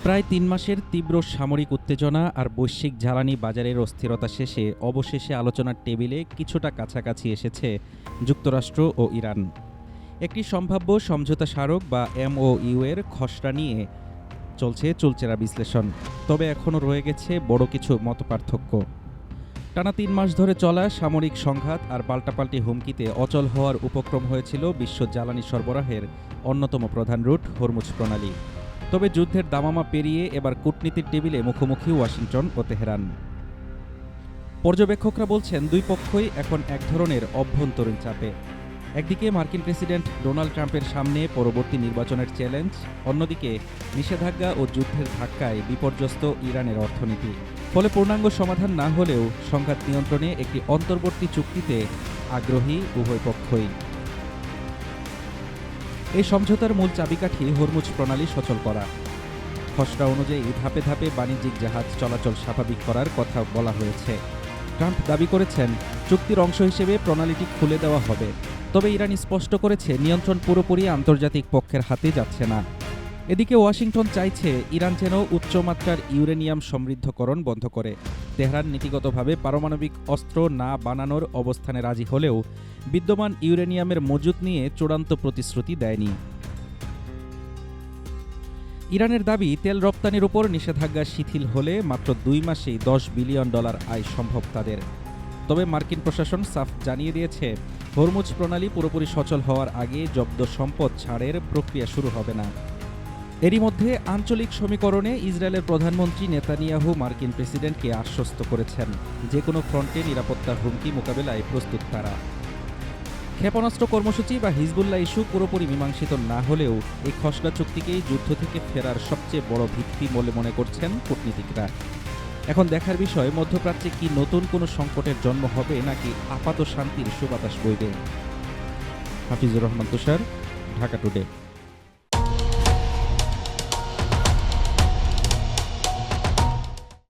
প্রায় ৩ মাসের তীব্র সামরিক উত্তেজনা আর বৈশ্বিক জ্বালানি বাজারের অস্থিরতা শেষে অবশেষে আলোচনার টেবিলে কিছুটা কাছাকাছি এসেছে যুক্তরাষ্ট্র ও ইরান। একটি সম্ভাব্য সমঝোতা স্মারক বা এমওইউ এর খসড়া নিয়ে চলছে চুলচেরা বিশ্লেষণ। তবে এখনও রয়ে গেছে বড় কিছু মতপার্থক্য। টানা ৩ মাস ধরে চলা সামরিক সংঘাত আর পাল্টাপাল্টি হুমকিতে অচল হওয়ার উপক্রম হয়েছিল বিশ্ব জ্বালানি সরবরাহের অন্যতম প্রধান রুট হরমুজ প্রণালী। তবে যুদ্ধের দামামা পেরিয়ে এবার কূটনীতির টেবিলে মুখোমুখি ওয়াশিংটন ও তেহরান। পর্যবেক্ষকরা বলছেন দুই পক্ষই এখন এক ধরনের অভ্যন্তরীণ চাপে। একদিকে মার্কিন প্রেসিডেন্ট ডোনাল্ড ট্রাম্পের সামনে পরবর্তী নির্বাচনের চ্যালেঞ্জ, অন্যদিকে নিষেধাজ্ঞা ও যুদ্ধের ধাক্কায় বিপর্যস্ত ইরানের অর্থনীতি। ফলে পূর্ণাঙ্গ সমাধান না হলেও সংঘাত নিয়ন্ত্রণে একটি অন্তর্বর্তী চুক্তিতে আগ্রহী উভয় পক্ষই। এই সমঝোতার মূল চাবিকাঠি হরমুজ প্রণালী সচল করা। খসড়া অনুযায়ী ধাপে ধাপে বাণিজ্যিক জাহাজ চলাচল স্বাভাবিক করার কথা বলা হয়েছে। ট্রাম্প দাবি করেছেন চুক্তির অংশ হিসেবে প্রণালীটি খুলে দেওয়া হবে। তবে ইরান স্পষ্ট করেছে নিয়ন্ত্রণ পুরোপুরি আন্তর্জাতিক পক্ষের হাতে যাচ্ছে না। এদিকে ওয়াশিংটন চাইছে ইরান যেন উচ্চমাত্রার ইউরেনিয়াম সমৃদ্ধকরণ বন্ধ করে। তেহরান নীতিগতভাবে পারমাণবিক অস্ত্র না বানানোর অবস্থানে রাজি হলেও বিদ্যমান ইউরেনিয়ামের মজুত নিয়ে চূড়ান্ত প্রতিশ্রুতি দেয়নি। ইরানের দাবি তেল রপ্তানির উপর নিষেধাজ্ঞা শিথিল হলে মাত্র 2 মাসেই $10 বিলিয়ন আয় সম্ভব তাদের। তবে মার্কিন প্রশাসন সাফ জানিয়ে দিয়েছে হরমুজ প্রণালী পুরোপুরি সচল হওয়ার আগে জব্দ সম্পদ ছাড়ের প্রক্রিয়া শুরু হবে না। এরই মধ্যে আঞ্চলিক সমীকরণে ইসরায়েলের প্রধানমন্ত্রী নেতানিয়াহু মার্কিন প্রেসিডেন্টকে আশ্বস্ত করেছেন যে কোনো ফ্রন্টে নিরাপত্তার হুমকি মোকাবেলায় প্রস্তুত তারা। ক্ষেপণাস্ত্র কর্মসূচি বা হিজবুল্লাহ ইস্যু পুরোপুরি মীমাংসিত না হলেও এই খসড়া চুক্তিকেই যুদ্ধ থেকে ফেরার সবচেয়ে বড় ভিত্তি বলে মনে করছেন কূটনীতিকরা। এখন দেখার বিষয় মধ্যপ্রাচ্যে কি নতুন কোনো সংকটের জন্ম হবে নাকি আপাত শান্তির সুবাতাস বইবে। হাফিজুর রহমান তুষার, ঢাকা টুডে।